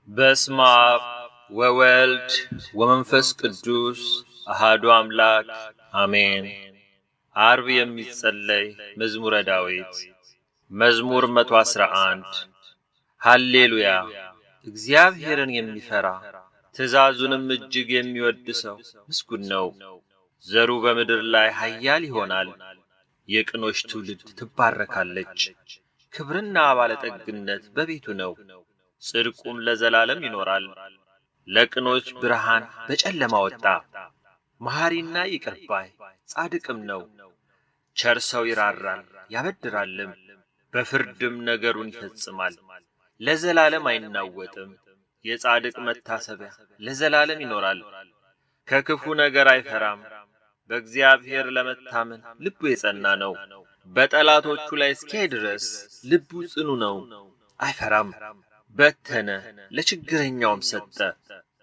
በስመ አብ ወወልድ ወመንፈስ ቅዱስ አሐዱ አምላክ አሜን። ዓርብ የሚጸለይ መዝሙረ ዳዊት መዝሙር 111 ሃሌሉያ። እግዚአብሔርን የሚፈራ ትእዛዙንም እጅግ የሚወድ ሰው ምስጉን ነው። ዘሩ በምድር ላይ ኃያል ይሆናል። የቅኖች ትውልድ ትባረካለች። ክብርና ባለጠግነት በቤቱ ነው። ጽድቁም ለዘላለም ይኖራል። ለቅኖች ብርሃን በጨለማ ወጣ። መሐሪና ይቅር ባይ ጻድቅም ነው። ቸር ሰው ይራራል ያበድራልም፣ በፍርድም ነገሩን ይፈጽማል። ለዘላለም አይናወጥም። የጻድቅ መታሰቢያ ለዘላለም ይኖራል። ከክፉ ነገር አይፈራም። በእግዚአብሔር ለመታመን ልቡ የጸና ነው። በጠላቶቹ ላይ እስኪያይ ድረስ ልቡ ጽኑ ነው። አይፈራም። በተነ ለችግረኛውም ሰጠ።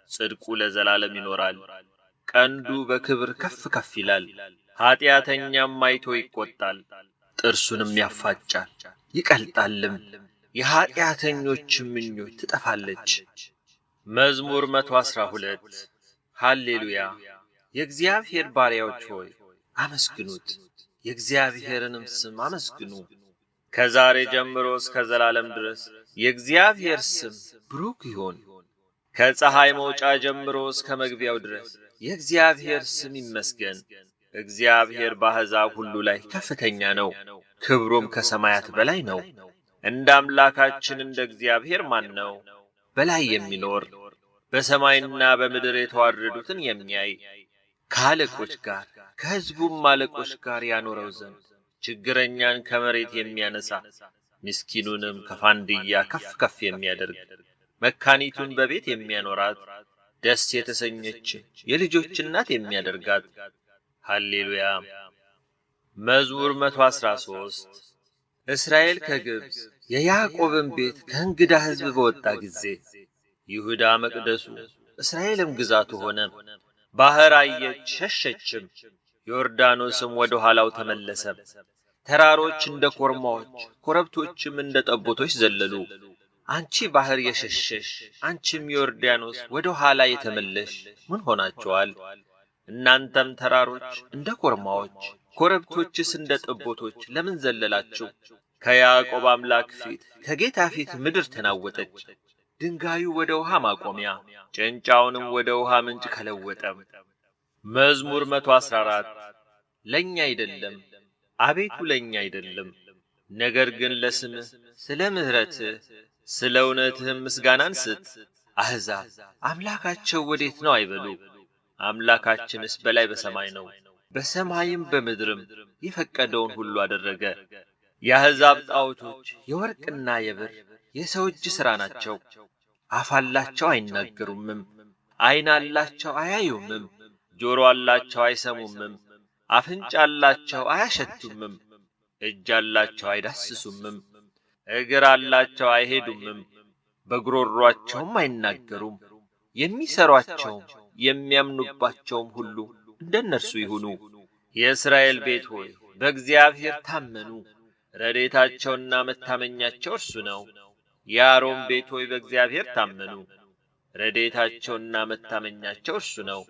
ጽድቁ ለዘላለም ይኖራል። ቀንዱ በክብር ከፍ ከፍ ይላል። ኃጢአተኛም አይቶ ይቆጣል፣ ጥርሱንም ያፋጫል ይቀልጣልም። የኃጢአተኞችም ምኞት ትጠፋለች። መዝሙር 112 ሃሌሉያ። የእግዚአብሔር ባሪያዎች ሆይ አመስግኑት፣ የእግዚአብሔርንም ስም አመስግኑ። ከዛሬ ጀምሮ እስከ ዘላለም ድረስ የእግዚአብሔር ስም ብሩክ ይሁን። ከፀሐይ መውጫ ጀምሮ እስከ መግቢያው ድረስ የእግዚአብሔር ስም ይመስገን። እግዚአብሔር በአሕዛብ ሁሉ ላይ ከፍተኛ ነው፣ ክብሩም ከሰማያት በላይ ነው። እንደ አምላካችን እንደ እግዚአብሔር ማን ነው? በላይ የሚኖር በሰማይና በምድር የተዋረዱትን የሚያይ ከአለቆች ጋር ከሕዝቡም አለቆች ጋር ያኖረው ዘንድ ችግረኛን ከመሬት የሚያነሳ ምስኪኑንም ከፋንድያ ከፍ ከፍ የሚያደርግ መካኒቱን በቤት የሚያኖራት ደስ የተሰኘች የልጆች እናት የሚያደርጋት። ሃሌሉያ። መዝሙር 113 እስራኤል ከግብፅ የያዕቆብም ቤት ከእንግዳ ሕዝብ በወጣ ጊዜ ይሁዳ መቅደሱ እስራኤልም ግዛቱ ሆነ። ባሕር አየች ሸሸችም፣ ዮርዳኖስም ወደ ኋላው ተመለሰ። ተራሮች እንደ ኮርማዎች ኮረብቶችም እንደ ጠቦቶች ዘለሉ። አንቺ ባሕር የሸሸሽ አንቺም ዮርዳኖስ ወደ ኋላ የተመለሽ ምን ሆናችኋል? እናንተም ተራሮች እንደ ኮርማዎች ኮረብቶችስ እንደ ጠቦቶች ለምን ዘለላችሁ? ከያዕቆብ አምላክ ፊት ከጌታ ፊት ምድር ተናወጠች። ድንጋዩ ወደ ውሃ ማቆሚያ ጭንጫውንም ወደ ውሃ ምንጭ ከለወጠም። መዝሙር 114 ለኛ አይደለም አቤቱ ለኛ አይደለም፣ ነገር ግን ለስምህ ስለ ምሕረትህ ስለ እውነትህም ምስጋናን ስጥ። አሕዛብ አምላካቸው ወዴት ነው አይበሉ። አምላካችንስ በላይ በሰማይ ነው፣ በሰማይም በምድርም የፈቀደውን ሁሉ አደረገ። የአሕዛብ ጣዖቶች የወርቅና የብር የሰው እጅ ሥራ ናቸው። አፍ አላቸው አይናገሩምም፣ ዓይን አላቸው አያዩምም፣ ጆሮ አላቸው አይሰሙምም፣ አፍንጫ አላቸው አያሸቱምም፣ እጅ አላቸው አይዳስሱምም፣ እግር አላቸው አይሄዱምም፣ በጉሮሮአቸውም አይናገሩም። የሚሠሯቸውም የሚያምኑባቸውም ሁሉ እንደነርሱ ይሁኑ። የእስራኤል ቤት ሆይ በእግዚአብሔር ታመኑ፣ ረድኤታቸውና መታመኛቸው እርሱ ነው። የአሮን ቤት ሆይ በእግዚአብሔር ታመኑ፣ ረድኤታቸውና መታመኛቸው እርሱ ነው።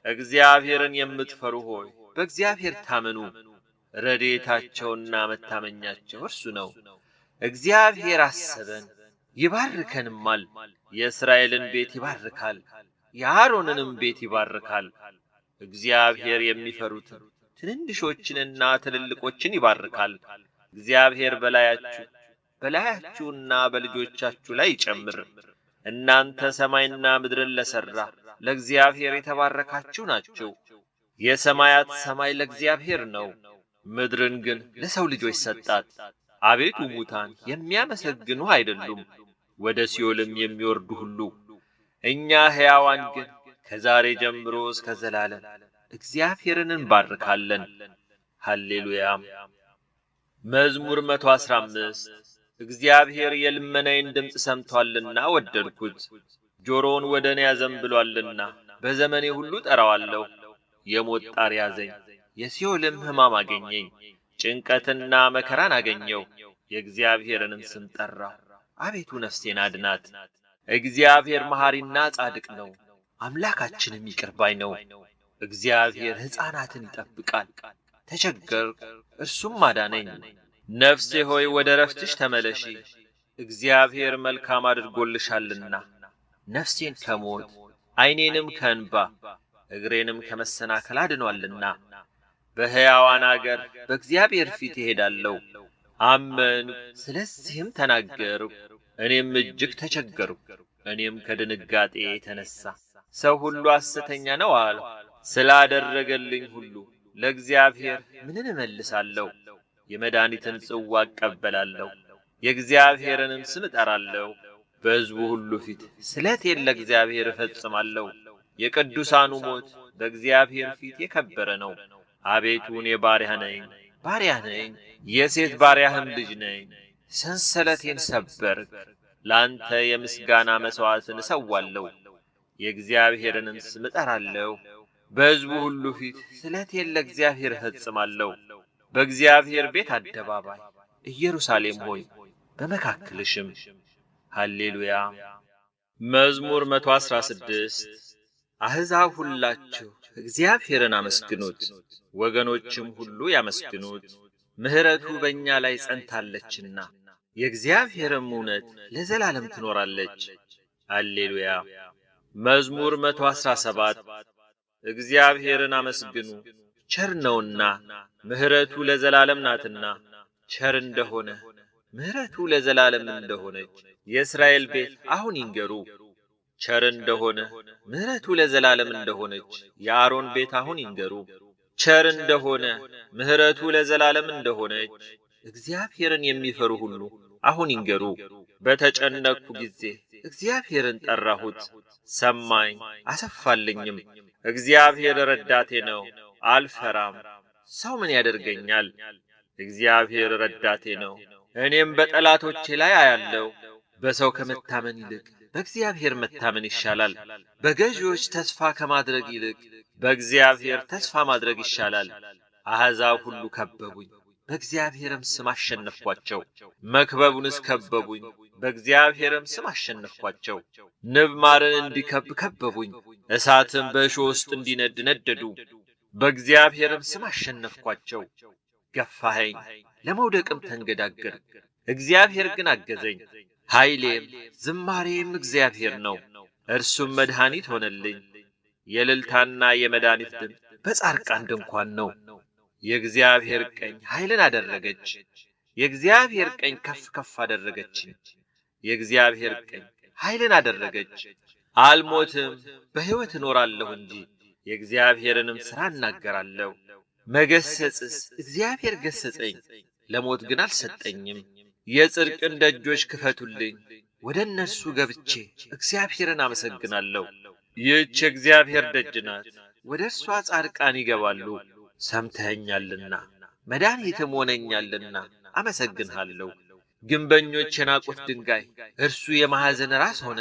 እግዚአብሔርን የምትፈሩ ሆይ በእግዚአብሔር ታመኑ፣ ረድኤታቸውና መታመኛቸው እርሱ ነው። እግዚአብሔር አሰበን ይባርከንማል። የእስራኤልን ቤት ይባርካል፣ የአሮንንም ቤት ይባርካል። እግዚአብሔር የሚፈሩትን ትንንሾችንና ትልልቆችን ይባርካል። እግዚአብሔር በላያችሁና በልጆቻችሁ ላይ ይጨምር። እናንተ ሰማይና ምድርን ለሠራ ለእግዚአብሔር የተባረካችሁ ናችሁ። የሰማያት ሰማይ ለእግዚአብሔር ነው፣ ምድርን ግን ለሰው ልጆች ሰጣት። አቤቱ ሙታን የሚያመሰግኑህ አይደሉም፣ ወደ ሲኦልም የሚወርዱ ሁሉ። እኛ ሕያዋን ግን ከዛሬ ጀምሮ እስከ ዘላለም እግዚአብሔርን እንባርካለን። ሃሌሉያ። መዝሙር 115 እግዚአብሔር የልመናዬን ድምፅ ሰምቶአልና ወደድኩት። ጆሮውን ወደ እኔ ያዘንብሎአልና በዘመኔ ሁሉ ጠራዋለሁ። የሞት ጣር ያዘኝ፣ የሲኦልም ሕማም አገኘኝ። ጭንቀትና መከራን አገኘው፣ የእግዚአብሔርንም ስም ጠራሁ። አቤቱ ነፍሴን አድናት። እግዚአብሔር መሐሪና ጻድቅ ነው፣ አምላካችንም ይቅር ባይ ነው። እግዚአብሔር ሕፃናትን ይጠብቃል። ተቸገርኩ፣ እርሱም አዳነኝ። ነፍሴ ሆይ ወደ ረፍትሽ ተመለሺ፣ እግዚአብሔር መልካም አድርጎልሻልና። ነፍሴን ከሞት ዓይኔንም ከእንባ እግሬንም ከመሰናከል አድኗልና። በሕያዋን አገር በእግዚአብሔር ፊት እሄዳለሁ። አመንሁ፣ ስለዚህም ተናገርሁ። እኔም እጅግ ተቸገርሁ። እኔም ከድንጋጤ የተነሣ ሰው ሁሉ ሐሰተኛ ነው አልሁ። ስላደረገልኝ ሁሉ ለእግዚአብሔር ምንን እመልሳለሁ? የመድኃኒትን ጽዋ እቀበላለሁ፣ የእግዚአብሔርንም ስም እጠራለሁ። በሕዝቡ ሁሉ ፊት ስለቴን ለእግዚአብሔር እፈጽማለሁ። የቅዱሳኑ ሞት በእግዚአብሔር ፊት የከበረ ነው። አቤቱ እኔ ባሪያህ ነኝ፣ የሴት ባሪያህም ልጅ ነኝ። ሰንሰለቴን ሰበርክ። ለአንተ የምስጋና መሥዋዕትን እሰዋለሁ፣ የእግዚአብሔርንም ስም እጠራለሁ። በሕዝቡ ሁሉ ፊት ስለቴን ለእግዚአብሔር እፈጽማለሁ። በእግዚአብሔር ቤት አደባባይ ኢየሩሳሌም ሆይ በመካከልሽም ሃሌሉያ። መዝሙር 116 አሕዛብ ሁላችሁ እግዚአብሔርን አመስግኑት፣ ወገኖችም ሁሉ ያመስግኑት። ምሕረቱ በእኛ ላይ ጸንታለችና የእግዚአብሔርም እውነት ለዘላለም ትኖራለች። ሃሌሉያ። መዝሙር 117 እግዚአብሔርን አመስግኑ፣ ቸር ነውና ምሕረቱ ለዘላለም ናትና። ቸር እንደሆነ ምሕረቱ ለዘላለም እንደሆነች የእስራኤል ቤት አሁን ይንገሩ። ቸር እንደሆነ ምሕረቱ ለዘላለም እንደሆነች የአሮን ቤት አሁን ይንገሩ። ቸር እንደሆነ ምሕረቱ ለዘላለም እንደሆነች እግዚአብሔርን የሚፈሩ ሁሉ አሁን ይንገሩ። በተጨነቅሁ ጊዜ እግዚአብሔርን ጠራሁት፣ ሰማኝ አሰፋልኝም። እግዚአብሔር ረዳቴ ነው፣ አልፈራም። ሰው ምን ያደርገኛል? እግዚአብሔር ረዳቴ ነው። እኔም በጠላቶቼ ላይ አያለሁ። በሰው ከመታመን ይልቅ በእግዚአብሔር መታመን ይሻላል። በገዢዎች ተስፋ ከማድረግ ይልቅ በእግዚአብሔር ተስፋ ማድረግ ይሻላል። አሕዛብ ሁሉ ከበቡኝ፣ በእግዚአብሔርም ስም አሸነፍኳቸው። መክበቡንስ ከበቡኝ፣ በእግዚአብሔርም ስም አሸነፍኳቸው። ንብ ማርን እንዲከብ ከበቡኝ፣ እሳትም በእሾህ ውስጥ እንዲነድ ነደዱ። በእግዚአብሔርም ስም አሸነፍኳቸው። ገፋኸኝ፣ ለመውደቅም ተንገዳገር። እግዚአብሔር ግን አገዘኝ። ኃይሌም ዝማሬም እግዚአብሔር ነው፣ እርሱም መድኃኒት ሆነልኝ። የእልልታና የመድኃኒት ድምፅ በጻድቃን ድንኳን ነው። የእግዚአብሔር ቀኝ ኃይልን አደረገች። የእግዚአብሔር ቀኝ ከፍ ከፍ አደረገችኝ። የእግዚአብሔር ቀኝ ኃይልን አደረገች። አልሞትም፣ በሕይወት እኖራለሁ እንጂ የእግዚአብሔርንም ሥራ እናገራለሁ። መገሰጽስ እግዚአብሔር ገሰጸኝ፣ ለሞት ግን አልሰጠኝም። የጽድቅን ደጆች ክፈቱልኝ፣ ወደ እነርሱ ገብቼ እግዚአብሔርን አመሰግናለሁ። ይህች የእግዚአብሔር ደጅ ናት፣ ወደ እርሷ ጻድቃን ይገባሉ። ሰምተኸኛልና መድኃኒትም ሆነኛልና አመሰግንሃለሁ። ግንበኞች የናቁት ድንጋይ እርሱ የማዕዘን ራስ ሆነ።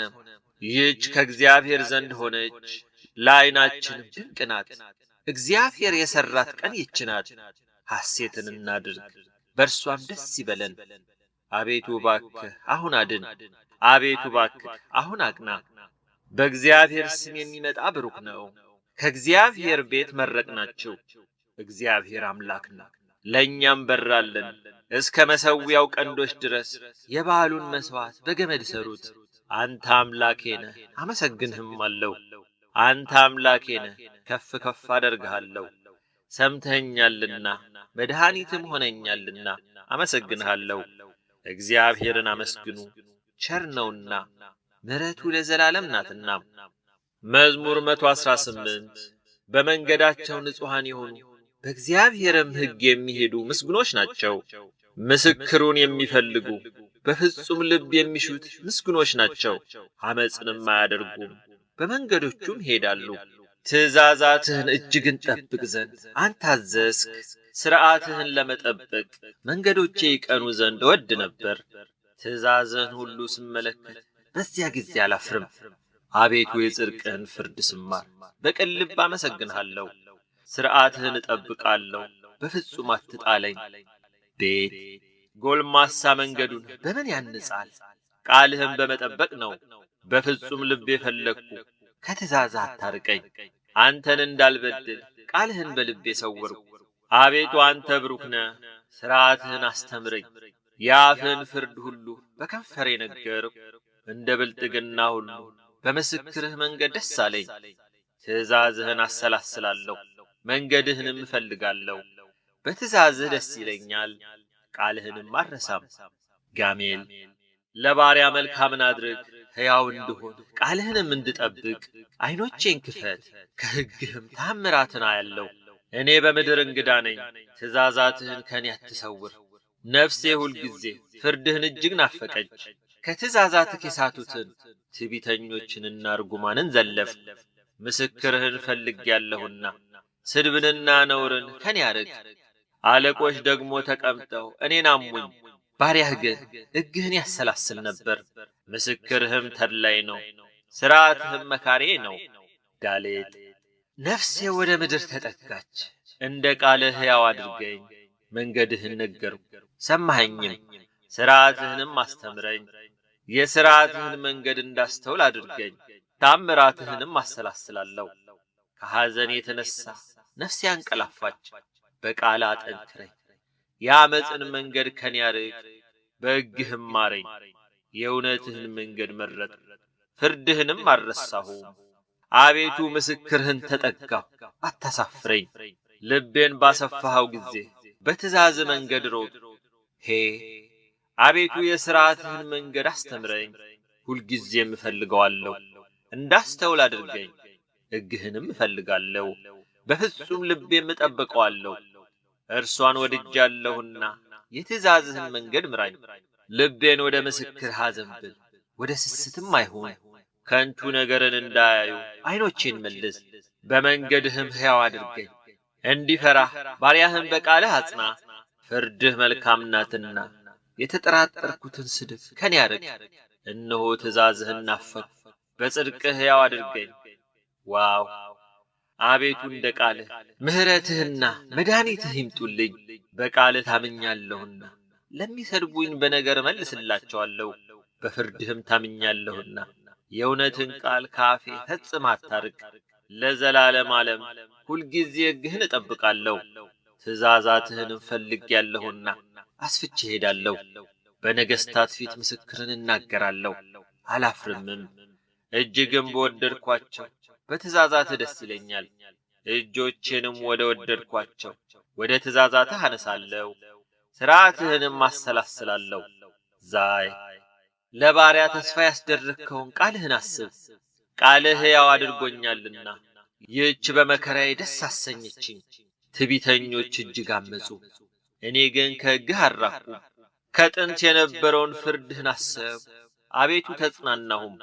ይህች ከእግዚአብሔር ዘንድ ሆነች፣ ለዓይናችንም ድንቅ ናት። እግዚአብሔር የሠራት ቀን ይህች ናት። ሐሴትን እናድርግ፣ በእርሷም ደስ ይበለን። አቤቱ እባክህ አሁን አድን፣ አቤቱ እባክህ አሁን አቅና። በእግዚአብሔር ስም የሚመጣ ብሩክ ነው። ከእግዚአብሔር ቤት መረቅናቸው። እግዚአብሔር አምላክ ነው፣ ለእኛም በራለን። እስከ መሠዊያው ቀንዶች ድረስ የበዓሉን መሥዋዕት በገመድ ሰሩት። አንተ አምላኬ ነህ፣ አመሰግንህም አለው። አንተ አምላኬ ነህ፣ ከፍ ከፍ አደርግሃለሁ። ሰምተኸኛልና መድኃኒትም ሆነኛልና አመሰግንሃለሁ። እግዚአብሔርን አመስግኑ፣ ቸር ነውና ምሕረቱ ለዘላለም ናትና። መዝሙር 118 በመንገዳቸው ንጹሐን የሆኑ በእግዚአብሔርም ሕግ የሚሄዱ ምስጉኖች ናቸው። ምስክሩን የሚፈልጉ በፍጹም ልብ የሚሹት ምስጉኖች ናቸው። ዓመፅንም አያደርጉም፣ በመንገዶቹም ይሄዳሉ። ትእዛዛትህን እጅግ እንጠብቅ ዘንድ አንተ አዘዝክ። ሥርዓትህን ለመጠበቅ መንገዶቼ ይቀኑ ዘንድ እወድ ነበር። ትእዛዝህን ሁሉ ስመለከት በዚያ ጊዜ አላፍርም። አቤቱ የጽድቅህን ፍርድ ስማር በቅን ልብ አመሰግንሃለሁ። ሥርዓትህን እጠብቃለሁ፣ በፍጹም አትጣለኝ። ቤት ጎልማሳ መንገዱን በምን ያንጻል? ቃልህን በመጠበቅ ነው። በፍጹም ልቤ ፈለግኩ ከትእዛዝህ አታርቀኝ። አንተን እንዳልበድል ቃልህን በልቤ ሰወርኩ። አቤቱ አንተ ብሩክ ነህ፣ ሥርዓትህን አስተምረኝ። የአፍህን ፍርድ ሁሉ በከንፈሬ ነገርሁ። እንደ ብልጥግና ሁሉ በምስክርህ መንገድ ደስ አለኝ። ትእዛዝህን አሰላስላለሁ፣ መንገድህንም እፈልጋለሁ። በትእዛዝህ ደስ ይለኛል፣ ቃልህንም አልረሳም። ጋሜል ለባሪያ መልካምን አድርግ፣ ሕያው እንድሆን ቃልህንም እንድጠብቅ ዓይኖቼን ክፈት፣ ከሕግህም ታምራትን አያለሁ። እኔ በምድር እንግዳ ነኝ፣ ትእዛዛትህን ከኔ አትሰውር። ነፍሴ ሁልጊዜ ፍርድህን እጅግ ናፈቀች። ከትእዛዛትህ የሳቱትን ትዕቢተኞችንና ርጉማንን ዘለፍ። ምስክርህን ፈልጌአለሁና ስድብንና ነውርን ከኔ አርቅ። አለቆች ደግሞ ተቀምጠው እኔን አሙኝ፣ ባሪያህ ግን ሕግህን ያሰላስል ነበር። ምስክርህም ተድላዬ ነው፣ ሥርዓትህም መካሪዬ ነው። ዳሌጥ ነፍሴ ወደ ምድር ተጠጋች፣ እንደ ቃልህ ሕያው አድርገኝ። መንገድህን ነገርሁ ሰማኸኝም፣ ሥርዓትህንም አስተምረኝ። የሥርዓትህን መንገድ እንዳስተውል አድርገኝ፣ ታምራትህንም አሰላስላለሁ። ከሐዘን የተነሣ ነፍሴ አንቀላፋች፣ በቃል አጠንክረኝ። የዓመፅን መንገድ ከኔ አርቅ፣ በሕግህም ማረኝ። የእውነትህን መንገድ መረጥሁ፣ ፍርድህንም አልረሳሁም። አቤቱ ምስክርህን ተጠጋሁ፣ አታሳፍረኝ። ልቤን ባሰፋኸው ጊዜ በትእዛዝ መንገድ ሮጥሁ። አቤቱ የሥርዓትህን መንገድ አስተምረኝ፣ ሁልጊዜም እፈልገዋለሁ። እንዳስተውል አድርገኝ፣ ሕግህንም እፈልጋለሁ። በፍጹም ልቤም እጠብቀዋለሁ። እርሷን ወድጃለሁና የትእዛዝህን መንገድ ምራኝ። ልቤን ወደ ምስክርህ አዘንብል፣ ወደ ስስትም አይሁን። ከንቱ ነገርን እንዳያዩ ዓይኖቼን መልስ፣ በመንገድህም ሕያው አድርገኝ። እንዲፈራህ ባሪያህን በቃልህ አጽና። ፍርድህ መልካም ናትና የተጠራጠርኩትን ስድብ ከኔ አርቅ። እነሆ ትእዛዝህን ናፈቅሁ፣ በጽድቅህ ሕያው አድርገኝ። ዋው አቤቱ እንደ ቃልህ ምሕረትህና መድኃኒትህ ይምጡልኝ። በቃልህ ታምኛለሁና ለሚሰድቡኝ በነገር መልስላቸዋለሁ። በፍርድህም ታምኛለሁና የእውነትን ቃል ከአፌ ፈጽመህ አታርቅ። ለዘላለም ዓለም ሁልጊዜ ሕግህን እጠብቃለሁ። ትእዛዛትህንም ፈልጌአለሁና አስፍቼ እሄዳለሁ። በነገሥታት ፊት ምስክርን እናገራለሁ፣ አላፍርምም። እጅግም በወደድኳቸው በትእዛዛትህ ደስ ይለኛል። እጆቼንም ወደ ወደድኳቸው ወደ ትእዛዛትህ አነሳለሁ፣ ሥርዓትህንም አሰላስላለሁ። ዛይ ለባሪያ ተስፋ ያስደረግከውን ቃልህን አስብ። ቃልህ ሕያው አድርጎኛልና ይህች በመከራዬ ደስ አሰኘችኝ። ትዕቢተኞች እጅግ አመፁ፣ እኔ ግን ከሕግህ አልራቅሁም። ከጥንት የነበረውን ፍርድህን አሰብሁ፣ አቤቱ ተጽናናሁም።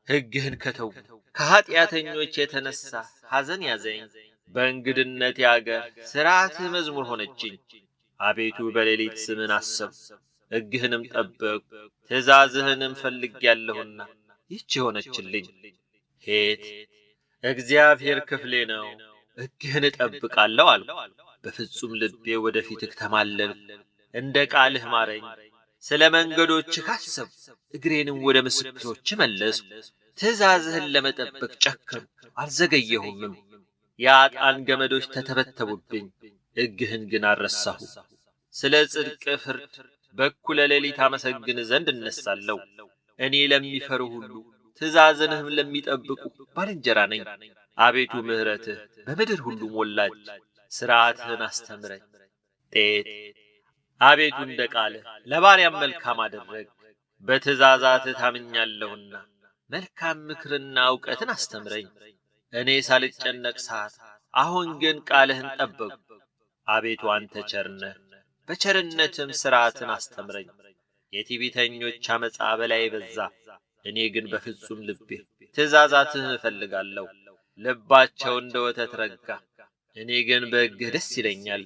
ሕግህን ከተዉ ከኀጢአተኞች የተነሣ ሐዘን ያዘኝ። በእንግድነቴ አገር ሥርዓትህ መዝሙር ሆነችኝ። አቤቱ በሌሊት ስምን አሰብሁ፣ ሕግህንም ጠበቅሁ። ትእዛዝህንም ፈልጌአለሁና ይህች ሆነችልኝ። እግዚአብሔር ክፍሌ ነው፣ ሕግህን እጠብቃለሁ አልሁ። በፍጹም ልቤ ወደ ፊትህ ተማለልሁ። እንደ ቃልህ ማረኝ። ስለ መንገዶችህ አሰብሁ፣ እግሬንም ወደ ምስክሮችህ መለስሁ። ትእዛዝህን ለመጠበቅ ጨከንሁ፣ አልዘገየሁምም። የአጣን ገመዶች ተተበተቡብኝ፣ ሕግህን ግን አልረሳሁ። ስለ ጽድቅ ፍርድ በኩለ ሌሊት አመሰግን ዘንድ እነሣለሁ። እኔ ለሚፈሩ ሁሉ ትእዛዝንህም ለሚጠብቁ ባልንጀራ ነኝ። አቤቱ ምሕረትህ በምድር ሁሉ ሞላች፣ ሥርዓትህን አስተምረኝ። አቤቱ እንደ ቃልህ ለባሪያም መልካም አደረግ። በትእዛዛትህ ታምኛለሁና መልካም ምክርና ዕውቀትን አስተምረኝ። እኔ ሳልጨነቅ ሰዓት አሁን ግን ቃልህን ጠበቅሁ። አቤቱ አንተ ቸር ነህ፣ በቸርነትም ሥርዓትን አስተምረኝ። የትዕቢተኞች ዓመፃ በላዬ በዛ፣ እኔ ግን በፍጹም ልቤ ትእዛዛትህን እፈልጋለሁ። ልባቸው እንደ ወተት ረጋ፣ እኔ ግን በሕግህ ደስ ይለኛል።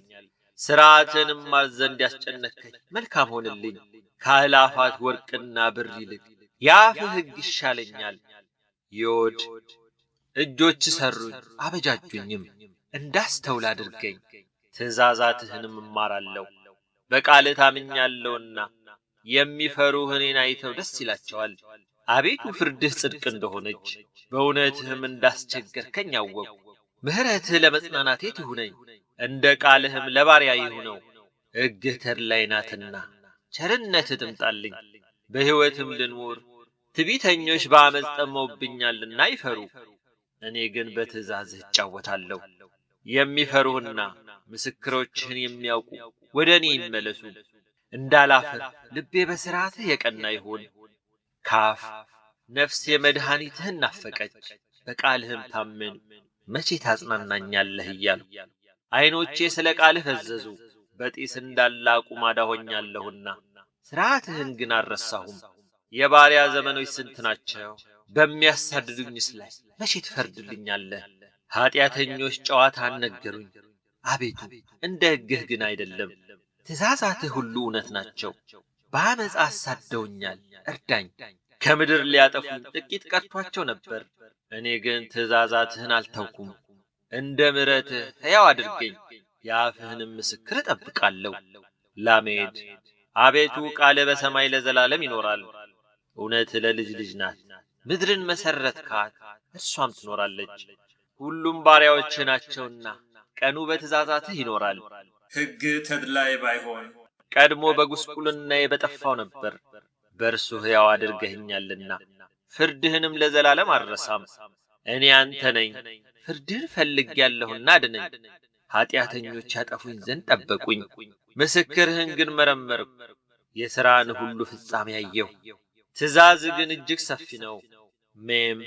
ሥርዓትህንም እማር ዘንድ ያስጨነቅኸኝ መልካም ሆንልኝ። ከአእላፋት ወርቅና ብር ይልቅ የአፍህ ሕግ ይሻለኛል። ዮድ እጆች ሠሩኝ አበጃጁኝም፣ እንዳስተውል አድርገኝ። ትእዛዛትህንም እማራለሁ። በቃልህ ታምኛለሁና የሚፈሩህ እኔን አይተው ደስ ይላቸዋል። አቤቱ ፍርድህ ጽድቅ እንደሆነች በእውነትህም እንዳስቸገርከኝ አወቅሁ። ምሕረትህ ለመጽናናቴ ትሁነኝ፣ እንደ ቃልህም ለባሪያ ይሁነው። ሕግህ ተድላዬ ናትና ቸርነትህ ትምጣልኝ። በሕይወትም ልንኖር ትዕቢተኞች በዓመፅ ጠመውብኛልና ይፈሩ። እኔ ግን በትእዛዝህ እጫወታለሁ። የሚፈሩህና ምስክሮችህን የሚያውቁ ወደ እኔ ይመለሱ። እንዳላፍር ልቤ በሥርዓትህ የቀና ይሁን። ካፍ ነፍሴ መድኃኒትህን ናፈቀች፣ በቃልህም ታመኑ። መቼ ታጽናናኛለህ እያልሁ ዐይኖቼ ስለ ቃልህ ፈዘዙ። በጢስ እንዳለ አቁማዳ ሆኛለሁና ሥርዓትህን ግን አልረሳሁም። የባሪያ ዘመኖች ስንት ናቸው? በሚያሳድዱኝስ ላይ መቼ ትፈርድልኛለህ? ኀጢአተኞች ጨዋታን ነገሩኝ፣ አቤቱ እንደ ሕግህ ግን አይደለም። ትእዛዛትህ ሁሉ እውነት ናቸው። በዓመፃ አሳደውኛል፣ እርዳኝ። ከምድር ሊያጠፉኝ ጥቂት ቀርቶአቸው ነበር፣ እኔ ግን ትእዛዛትህን አልተውኩም። እንደ ምሕረትህ ሕያው አድርገኝ፣ የአፍህንም ምስክር እጠብቃለሁ። ላሜድ አቤቱ ቃልህ በሰማይ ለዘላለም ይኖራል። እውነትህ ለልጅ ልጅ ናት። ምድርን መሠረትካት፣ እርሷም ትኖራለች። ሁሉም ባሪያዎችህ ናቸውና ቀኑ በትእዛዛትህ ይኖራል። ሕግ ተድላዬ ባይሆን ቀድሞ በጉስቁልናዬ በጠፋው ነበር። በእርሱ ሕያው አድርገኸኛልና ፍርድህንም ለዘላለም አልረሳም። እኔ አንተ ነኝ፣ ፍርድህን ፈልጌአለሁና አድነኝ። ኀጢአተኞች ያጠፉኝ ዘንድ ጠበቁኝ፣ ምስክርህን ግን መረመርሁ። የሥራን ሁሉ ፍጻሜ አየሁ፣ ትእዛዝህ ግን እጅግ ሰፊ ነው። ሜም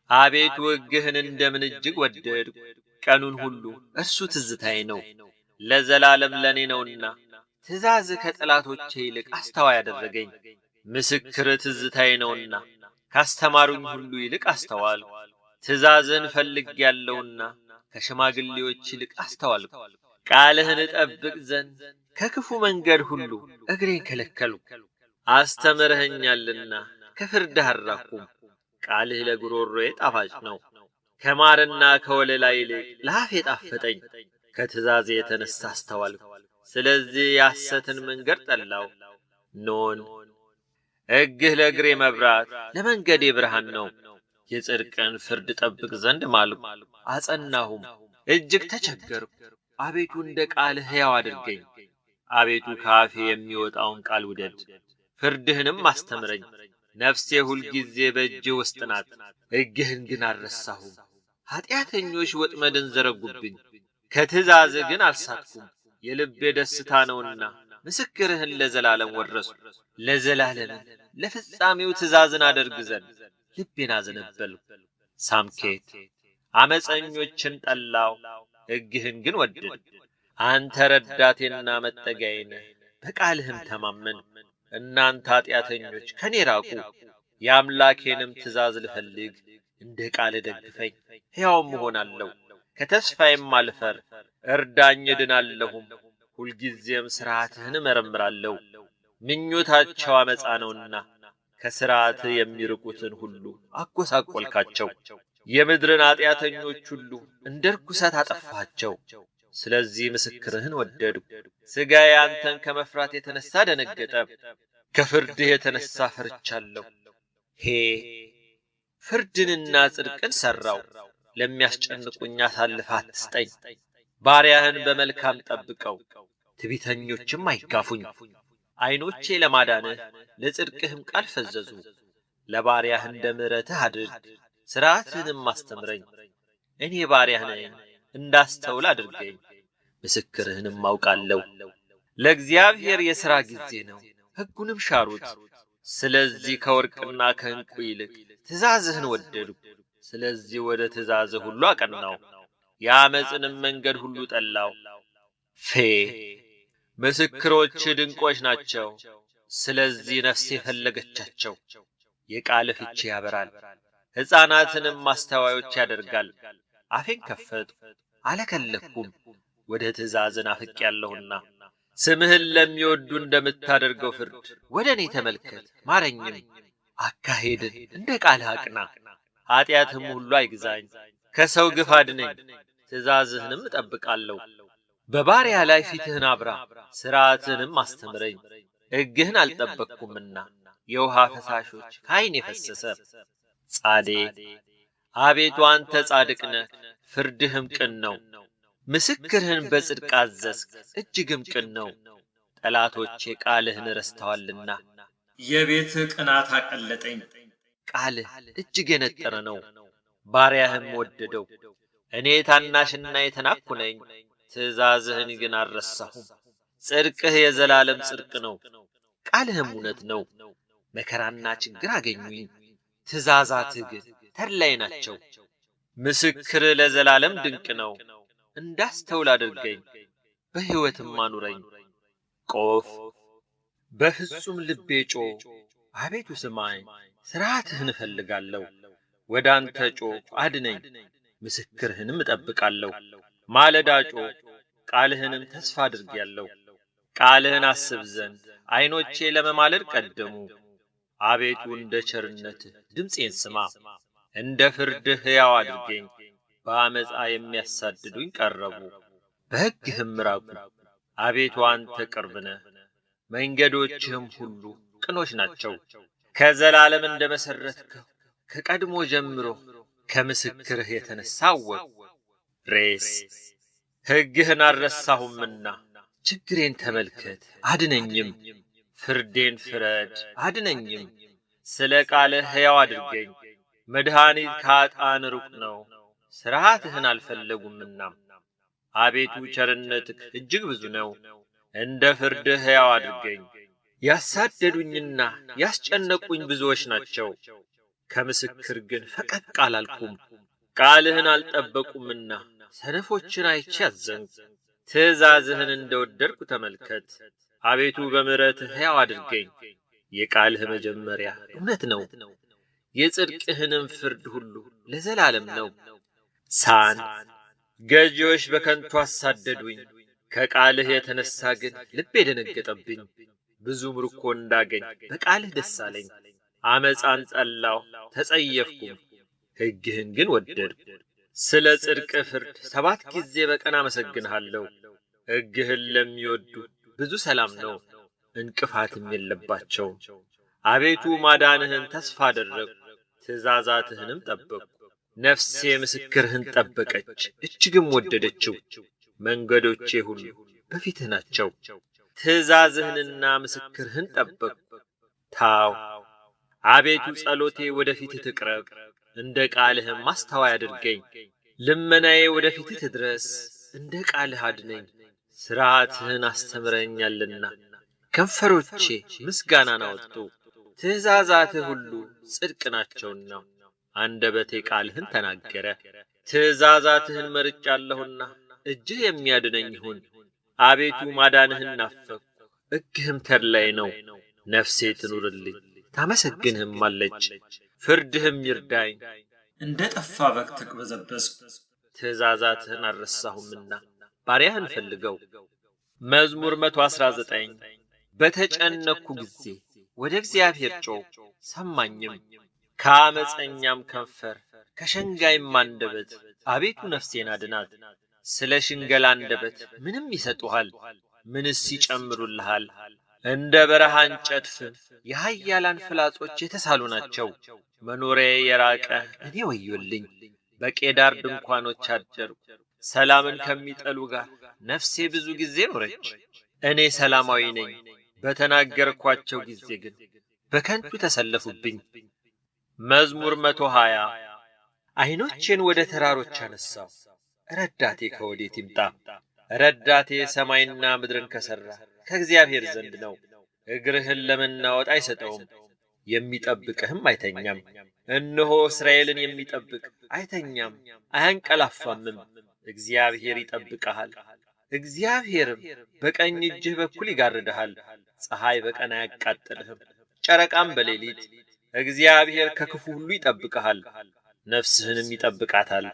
አቤቱ ሕግህን እንደምን እጅግ ወደድሁ። ቀኑን ሁሉ እርሱ ትዝታዬ ነው፣ ለዘላለም ለእኔ ነውና። ትእዛዝህ ከጠላቶቼ ይልቅ አስተዋይ አደረገኝ። ምስክርህ ትዝታዬ ነውና ካስተማሩኝ ሁሉ ይልቅ አስተዋልሁ። ትእዛዝህን ፈልጌአለሁና ከሽማግሌዎች ይልቅ አስተዋልሁ። ቃልህን እጠብቅ ዘንድ ከክፉ መንገድ ሁሉ እግሬን ከለከልሁ። አስተምረኸኛልና ከፍርድህ አልራቅሁም። ቃልህ ለጉሮሮዬ ጣፋጭ ነው፣ ከማርና ከወለላ ይልቅ ለአፌ ጣፈጠኝ። ከትእዛዜ የተነሣ አስተዋልሁ፣ ስለዚህ የሐሰትን መንገድ ጠላሁ። ኖን ሕግህ ለእግሬ መብራት ለመንገዴ ብርሃን ነው። የጽድቅን ፍርድ ጠብቅ ዘንድ ማልሁ፣ አጸናሁም፣ እጅግ ተቸገርሁ። አቤቱ እንደ ቃልህ ሕያው አድርገኝ። አቤቱ ከአፌ የሚወጣውን ቃል ውደድ፣ ፍርድህንም አስተምረኝ። ነፍሴ ሁልጊዜ በእጅህ ውስጥ ናት፣ ሕግህን ግን አልረሳሁም። ኀጢአተኞች ወጥመድን ዘረጉብኝ፣ ከትእዛዝህ ግን አልሳትኩም። የልቤ ደስታ ነውና ምስክርህን ለዘላለም ወረስሁ። ለዘላለም ለፍጻሜው ትእዛዝን አደርግ ዘንድ ልቤን አዘነበልሁ። ሳምኬት ዓመፀኞችን ጠላሁ፣ ሕግህን ግን ወደድሁ። አንተ ረዳቴና መጠጊያዬ ነህ፣ በቃልህም ተማመንሁ። እናንተ ኀጢአተኞች ከኔ ራቁ፣ የአምላኬንም ትእዛዝ ልፈልግ። እንደ ቃልህ ደግፈኝ፣ ሕያውም እሆናለሁ። ከተስፋዬም አልፈር፣ እርዳኝ እድናለሁም። ሁልጊዜም ሥርዓትህን እመረምራለሁ። ምኞታቸው ዓመፃ ነውና ከሥርዓትህ የሚርቁትን ሁሉ አጐሳቈልካቸው። የምድርን ኀጢአተኞች ሁሉ እንደ ርኵሰት አጠፋሃቸው። ስለዚህ ምስክርህን ወደድሁ። ሥጋዬ አንተን ከመፍራት የተነሣ ደነገጠ፣ ከፍርድህ የተነሣ ፈርቻለሁ። ፍርድንና ጽድቅን ሠራው፣ ለሚያስጨንቁኝ አሳልፈህ አትስጠኝ። ባሪያህን በመልካም ጠብቀው፣ ትዕቢተኞችም አይጋፉኝ። ዐይኖቼ ለማዳንህ ለጽድቅህም ቃል ፈዘዙ። ለባሪያህ እንደ ምሕረትህ አድርግ፣ ሥርዓትህንም አስተምረኝ። እኔ ባሪያህ ነኝ፣ እንዳስተውል አድርገኝ፣ ምስክርህንም አውቃለሁ። ለእግዚአብሔር የሥራ ጊዜ ነው፣ ሕጉንም ሻሩት። ስለዚህ ከወርቅና ከዕንቁ ይልቅ ትእዛዝህን ወደድሁ። ስለዚህ ወደ ትእዛዝህ ሁሉ አቀናሁ፣ የዓመፅንም መንገድ ሁሉ ጠላሁ። ምስክሮች ድንቆች ናቸው፣ ስለዚህ ነፍሴ ፈለገቻቸው። የቃልህ ፍቺ ያበራል፣ ሕፃናትንም አስተዋዮች ያደርጋል። አፌን ከፈትሁ አለከለክሁም፣ ወደ ትእዛዝህ ናፍቄአለሁና። ስምህን ለሚወዱ እንደምታደርገው ፍርድ ወደ እኔ ተመልከት፣ ማረኝም። አካሄድን እንደ ቃልህ አቅና፣ ኀጢአትም ሁሉ አይግዛኝ። ከሰው ግፍ አድነኝ፣ ትእዛዝህንም እጠብቃለሁ። በባሪያ ላይ ፊትህን አብራ፣ ሥርዓትህንም አስተምረኝ። ሕግህን አልጠበቅሁምና የውሃ ፈሳሾች ከዓይኔ ፈሰሰ። ጻዴ አቤቱ አንተ ጻድቅ ነህ፣ ፍርድህም ቅን ነው። ምስክርህን በጽድቅ አዘዝክ፣ እጅግም ቅን ነው። ጠላቶቼ ቃልህን ረስተዋልና የቤትህ ቅናት አቀለጠኝ። ቃልህ እጅግ የነጠረ ነው፣ ባሪያህም ወደደው። እኔ ታናሽና የተናቅሁ ነኝ፣ ትእዛዝህን ግን አልረሳሁም። ጽድቅህ የዘላለም ጽድቅ ነው፣ ቃልህም እውነት ነው። መከራና ችግር አገኙኝ፣ ትእዛዛትህ ግን ተድላዬ ናቸው። ምስክርህ ለዘላለም ድንቅ ነው፣ እንዳስተውል አድርገኝ፣ በሕይወትም አኑረኝ። ቆፍ በፍጹም ልቤ ጮኽ፣ አቤቱ ስማኝ፣ ሥርዓትህን እፈልጋለሁ። ወደ አንተ ጮኽ፣ አድነኝ፣ ምስክርህንም እጠብቃለሁ። ማለዳ ጮኽ፣ ቃልህንም ተስፋ አድርጌአለሁ። ቃልህን አስብ ዘንድ ዐይኖቼ ለመማለድ ቀደሙ። አቤቱ እንደ ቸርነትህ ድምፄን ስማ፣ እንደ ፍርድህ ሕያው አድርገኝ። በዓመፃ የሚያሳድዱኝ ቀረቡ፣ በሕግህም ራቁ። አቤቱ አንተ ቅርብ ነህ፣ መንገዶችህም ሁሉ ቅኖች ናቸው። ከዘላለም እንደ መሠረትከው ከቀድሞ ጀምሮ ከምስክርህ የተነሣ አወቅሁ። ሬስ ሕግህን አልረሳሁምና ችግሬን ተመልከት አድነኝም። ፍርዴን ፍረድ አድነኝም። ስለ ቃልህ ሕያው አድርገኝ። መድኃኒት ከኃጥአን ሩቅ ነው፣ ሥርዓትህን አልፈለጉምና። አቤቱ ቸርነትህ እጅግ ብዙ ነው፣ እንደ ፍርድህ ሕያው አድርገኝ። ያሳደዱኝና ያስጨነቁኝ ብዙዎች ናቸው፣ ከምስክር ግን ፈቀቅ አላልኩም። ቃልህን አልጠበቁምና ሰነፎችን አይቼ አዘንኩ። ትእዛዝህን እንደወደድኩ ተመልከት። አቤቱ በምሕረትህ ሕያው አድርገኝ። የቃልህ መጀመሪያ እውነት ነው፣ የጽድቅህንም ፍርድ ሁሉ ለዘላለም ነው። ሳን ገዢዎች በከንቱ አሳደዱኝ፣ ከቃልህ የተነሣ ግን ልቤ ደነገጠብኝ። ብዙ ምርኮ እንዳገኝ በቃልህ ደስ አለኝ። ዓመፃን ጠላሁ ተጸየፍኩም፣ ሕግህን ግን ወደድኩ። ስለ ጽድቅ ፍርድ 7 ጊዜ በቀን አመሰግንሃለሁ። ሕግህን ለሚወዱ ብዙ ሰላም ነው፣ እንቅፋትም የለባቸውም። አቤቱ ማዳንህን ተስፋ አደረግሁ፣ ትእዛዛትህንም ጠበቅሁ። ነፍሴ ምስክርህን ጠበቀች፣ እጅግም ወደደችው። መንገዶቼ ሁሉ በፊትህ ናቸው፣ ትእዛዝህንና ምስክርህን ጠበቅሁ። ታው አቤቱ ጸሎቴ ወደ ፊትህ ትቅረብ፣ እንደ ቃልህም ማስተዋይ አድርገኝ። ልመናዬ ወደ ፊትህ ትድረስ፣ እንደ ቃልህ አድነኝ። ሥርዓትህን አስተምረኛልና ከንፈሮቼ ምስጋናን አወጡ። ትእዛዛትህ ሁሉ ጽድቅ ናቸውና አንደበቴ ቃልህን ተናገረ። ትእዛዛትህን መርጫለሁና እጅህ የሚያድነኝ ይሁን። አቤቱ ማዳንህን ናፈቅሁ፣ ሕግህም ተድላዬ ነው። ነፍሴ ትኑርልኝ ታመሰግንህም አለች፣ ፍርድህም ይርዳኝ። እንደ ጠፋ በግ ተቅበዘበዝኩ፣ ትእዛዛትህን አልረሳሁምና ባሪያህን ፈልገው። መዝሙር 119 በተጨነቅሁ ጊዜ ወደ እግዚአብሔር ጮኽሁ፣ ሰማኝም። ከዓመፀኛም ከንፈር ከሸንጋይም አንደበት አቤቱ ነፍሴን አድናት። ስለ ሽንገላ አንደበት ምንም ይሰጡሃል? ምንስ ይጨምሩልሃል? እንደ በረሃ እንጨት ፍም የኃያላን ፍላጾች የተሳሉ ናቸው። መኖሪያዬ የራቀ እኔ ወዮልኝ። በቄዳር ድንኳኖች አደርኩ፣ ሰላምን ከሚጠሉ ጋር ነፍሴ ብዙ ጊዜ ኖረች። እኔ ሰላማዊ ነኝ፣ በተናገርኳቸው ጊዜ ግን በከንቱ ተሰለፉብኝ። መዝሙር 120 ዐይኖቼን ወደ ተራሮች አነሣሁ፣ ረዳቴ ከወዴት ይምጣ? ረዳቴ ሰማይና ምድርን ከሠራ ከእግዚአብሔር ዘንድ ነው። እግርህን ለመናወጥ አይሰጠውም፣ የሚጠብቅህም አይተኛም። እነሆ እስራኤልን የሚጠብቅ አይተኛም አያንቀላፋምም። እግዚአብሔር ይጠብቅሃል፣ እግዚአብሔርም በቀኝ እጅህ በኩል ይጋርድሃል። ፀሐይ በቀን አያቃጥልህም፣ ጨረቃም በሌሊት። እግዚአብሔር ከክፉ ሁሉ ይጠብቅሃል፣ ነፍስህንም ይጠብቃታል።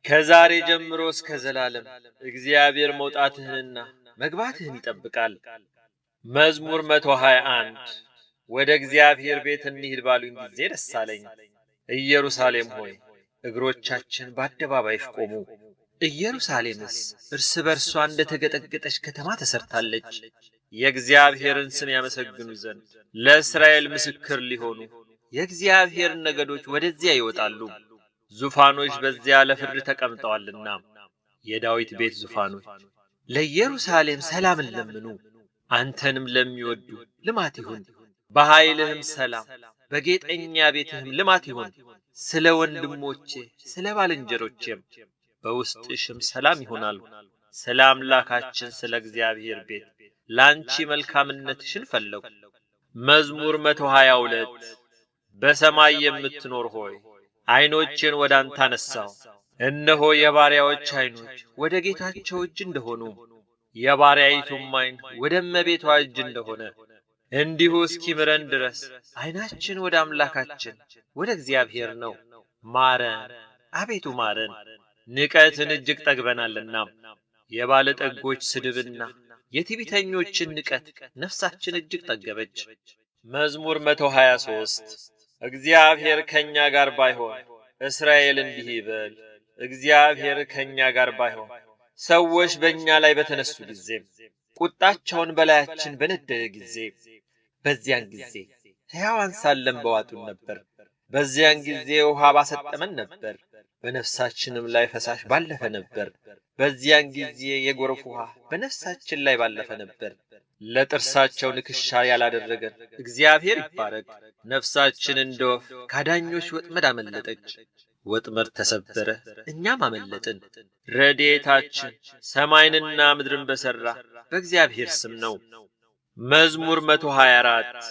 ከዛሬ ጀምሮ እስከ ዘላለም እግዚአብሔር መውጣትህንና መግባትህን ይጠብቃል። መዝሙር 121 ወደ እግዚአብሔር ቤት እንሂድ ባሉኝ ጊዜ ደስ አለኝ። ኢየሩሳሌም ሆይ እግሮቻችን በአደባባይሽ ቆሙ። ኢየሩሳሌምስ እርስ በርሷ እንደ ተገጠገጠች ከተማ ተሰርታለች። የእግዚአብሔርን ስም ያመሰግኑ ዘንድ ለእስራኤል ምስክር ሊሆኑ የእግዚአብሔር ነገዶች ወደዚያ ይወጣሉ። ዙፋኖች በዚያ ለፍርድ ተቀምጠዋልና የዳዊት ቤት ዙፋኖች ለኢየሩሳሌም ሰላምን ለምኑ። አንተንም ለሚወዱ ልማት ይሁን፣ በኃይልህም ሰላም፣ በጌጠኛ ቤትህም ልማት ይሁን። ስለ ወንድሞቼ ስለ ባልንጀሮቼም በውስጥሽም ሰላም ይሆናሉ። ስለ አምላካችን ስለ እግዚአብሔር ቤት ላንቺ መልካምነትሽን ፈለጉ። መዝሙር 122 በሰማይ የምትኖር ሆይ ዓይኖቼን ወደ አንተ አነሳሁ። እነሆ የባሪያዎች ዓይኖች ወደ ጌታቸው እጅ እንደሆኑ የባሪያይቱም ዓይን ወደ እመቤቷ እጅ እንደሆነ እንዲሁ እስኪምረን ድረስ ዓይናችን ወደ አምላካችን ወደ እግዚአብሔር ነው። ማረን አቤቱ ማረን፣ ንቀትን እጅግ ጠግበናልና። የባለጠጎች ስድብና የትዕቢተኞችን ንቀት ነፍሳችን እጅግ ጠገበች። መዝሙር 123 እግዚአብሔር ከእኛ ጋር ባይሆን እስራኤል እንዲህ ይበል፣ እግዚአብሔር ከእኛ ጋር ባይሆን ሰዎች በእኛ ላይ በተነሱ ጊዜ፣ ቁጣቸውን በላያችን በነደደ ጊዜ፣ በዚያን ጊዜ ሕያዋን ሳለን በዋጡን ነበር። በዚያን ጊዜ ውሃ ባሰጠመን ነበር፣ በነፍሳችንም ላይ ፈሳሽ ባለፈ ነበር። በዚያን ጊዜ የጎርፍ ውሃ በነፍሳችን ላይ ባለፈ ነበር። ለጥርሳቸው ንክሻ ያላደረገን እግዚአብሔር ይባረክ። ነፍሳችን እንደ ወፍ ካዳኞች ወጥመድ አመለጠች። ወጥመድ ተሰበረ፣ እኛም አመለጥን። ረድኤታችን ሰማይንና ምድርን በሠራ በእግዚአብሔር ስም ነው። መዝሙር 124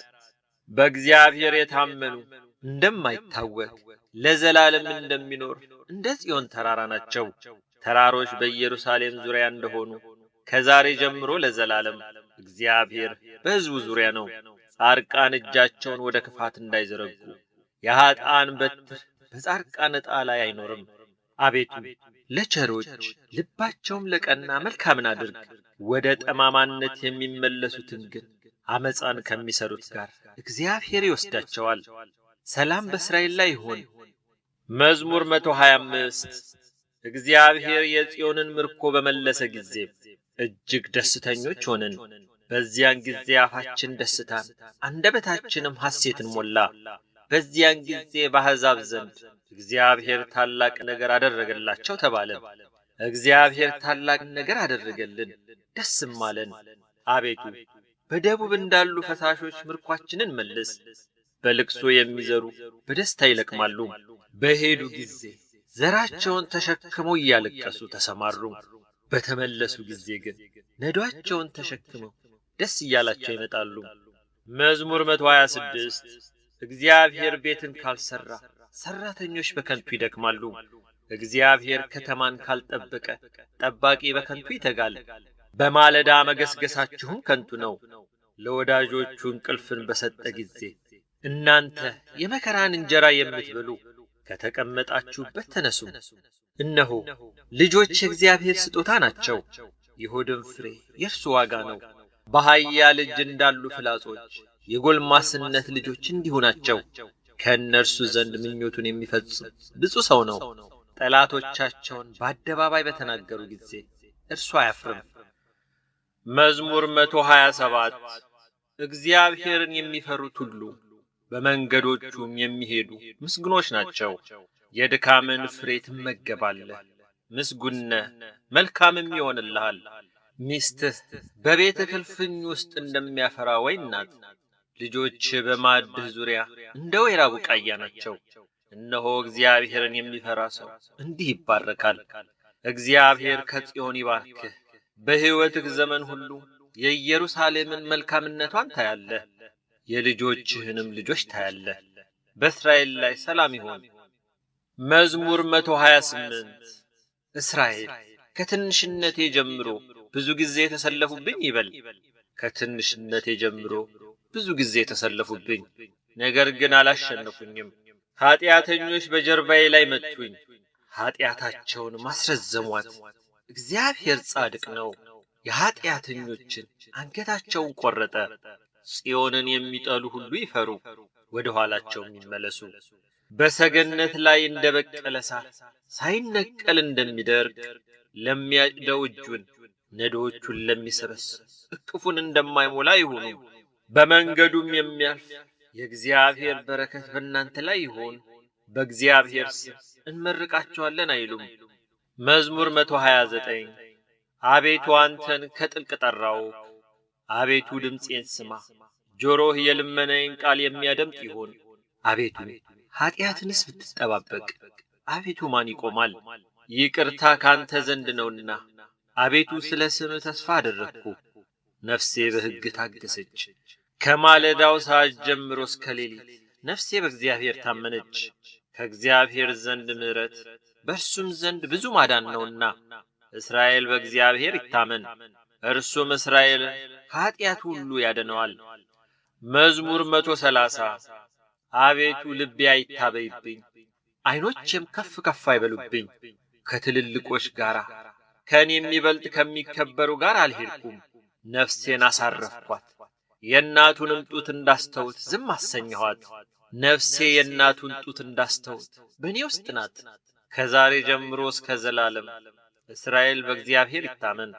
በእግዚአብሔር የታመኑ እንደማይታወክ ለዘላለም እንደሚኖር እንደ ጽዮን ተራራ ናቸው። ተራሮች በኢየሩሳሌም ዙሪያ እንደሆኑ ከዛሬ ጀምሮ ለዘላለም እግዚአብሔር በሕዝቡ ዙሪያ ነው። ጻድቃን እጃቸውን ወደ ክፋት እንዳይዘረጉ፣ የኃጥአን በትር በጻድቃን ዕጣ ላይ አይኖርም። አቤቱ ለቸሮች ልባቸውም ለቀና መልካምን አድርግ። ወደ ጠማማነት የሚመለሱትን ግን አመፃን ከሚሰሩት ጋር እግዚአብሔር ይወስዳቸዋል። ሰላም በእስራኤል ላይ ይሁን። መዝሙር 125 እግዚአብሔር የጽዮንን ምርኮ በመለሰ ጊዜ እጅግ ደስተኞች ሆንን። በዚያን ጊዜ አፋችን ደስታን አንደበታችንም ሐሴትን ሞላ። በዚያን ጊዜ በአሕዛብ ዘንድ እግዚአብሔር ታላቅ ነገር አደረገላቸው ተባለ። እግዚአብሔር ታላቅ ነገር አደረገልን፣ ደስም አለን። አቤቱ በደቡብ እንዳሉ ፈሳሾች ምርኳችንን መልስ። በልቅሶ የሚዘሩ በደስታ ይለቅማሉ። በሄዱ ጊዜ ዘራቸውን ተሸክመው እያለቀሱ ተሰማሩ። በተመለሱ ጊዜ ግን ነዷቸውን ተሸክመው ደስ እያላቸው ይመጣሉ። መዝሙር 126 እግዚአብሔር ቤትን ካልሰራ ሰራተኞች በከንቱ ይደክማሉ። እግዚአብሔር ከተማን ካልጠበቀ ጠባቂ በከንቱ ይተጋል። በማለዳ መገስገሳችሁም ከንቱ ነው። ለወዳጆቹ እንቅልፍን በሰጠ ጊዜ እናንተ የመከራን እንጀራ የምትበሉ ከተቀመጣችሁበት ተነሱ። እነሆ ልጆች የእግዚአብሔር ስጦታ ናቸው፣ የሆድም ፍሬ የእርሱ ዋጋ ነው። በኃያል እጅ እንዳሉ ፍላጾች የጎልማስነት ልጆች እንዲሁ ናቸው። ከእነርሱ ዘንድ ምኞቱን የሚፈጽም ብፁዕ ሰው ነው። ጠላቶቻቸውን በአደባባይ በተናገሩ ጊዜ እርሱ አያፍርም። መዝሙር 127 እግዚአብሔርን የሚፈሩት ሁሉ በመንገዶቹም የሚሄዱ ምስጉኖች ናቸው። የድካምን ፍሬ ትመገባለህ፣ ምስጉን ነህ፣ መልካምም ይሆንልሃል። ሚስትህ በቤትህ እልፍኝ ውስጥ እንደሚያፈራ ወይን ናት። ልጆች በማዕድህ ዙሪያ እንደ ወይራ ቡቃያ ናቸው። እነሆ እግዚአብሔርን የሚፈራ ሰው እንዲህ ይባረካል። እግዚአብሔር ከጽዮን ይባርክህ። በሕይወትህ ዘመን ሁሉ የኢየሩሳሌምን መልካምነቷን ታያለህ፣ የልጆችህንም ልጆች ታያለህ። በእስራኤል ላይ ሰላም ይሁን። መዝሙር 128 እስራኤል ከትንሽነቴ ጀምሮ ብዙ ጊዜ ተሰለፉብኝ ይበል። ከትንሽነቴ ጀምሮ ብዙ ጊዜ ተሰለፉብኝ፣ ነገር ግን አላሸነፉኝም። ኃጢአተኞች በጀርባዬ ላይ መቱኝ፣ ኃጢአታቸውን ማስረዘሟት። እግዚአብሔር ጻድቅ ነው፣ የኃጢአተኞችን አንገታቸውን ቆረጠ። ጽዮንን የሚጠሉ ሁሉ ይፈሩ፣ ወደ ኋላቸውም ይመለሱ። በሰገነት ላይ እንደ በቀለ ሳር ሳይነቀል እንደሚደርቅ ለሚያጭደው እጁን ነዶዎቹን ለሚሰበስብ እቅፉን እንደማይሞላ ይሁኑ። በመንገዱም የሚያልፍ የእግዚአብሔር በረከት በእናንተ ላይ ይሁን። በእግዚአብሔር ስም እንመርቃቸዋለን አይሉም። መዝሙር 129 አቤቱ አንተን ከጥልቅ ጠራው። አቤቱ ድምፄን ስማ፣ ጆሮህ የልመናዬን ቃል የሚያደምጥ ይሁን። አቤቱ ኃጢአትንስ ብትጠባበቅ አቤቱ ማን ይቆማል? ይቅርታ ካንተ ዘንድ ነውና። አቤቱ ስለ ስምህ ተስፋ አደረግኩ። ነፍሴ በሕግ ታገሰች። ከማለዳው ሰዓት ጀምሮ እስከ ሌሊት ነፍሴ በእግዚአብሔር ታመነች። ከእግዚአብሔር ዘንድ ምሕረት በእርሱም ዘንድ ብዙ ማዳን ነውና። እስራኤል በእግዚአብሔር ይታመን፣ እርሱም እስራኤል ከኃጢአት ሁሉ ያድነዋል። መዝሙር 130 አቤቱ ልቤ አይታበይብኝ፣ ዓይኖቼም ከፍ ከፍ አይበሉብኝ። ከትልልቆች ጋር ከእኔ የሚበልጥ ከሚከበሩ ጋር አልሄድኩም። ነፍሴን አሳረፍኳት፣ የእናቱንም ጡት እንዳስተውት ዝም አሰኘኋት። ነፍሴ የእናቱን ጡት እንዳስተውት በእኔ ውስጥ ናት። ከዛሬ ጀምሮ እስከ ዘላለም እስራኤል በእግዚአብሔር ይታመን።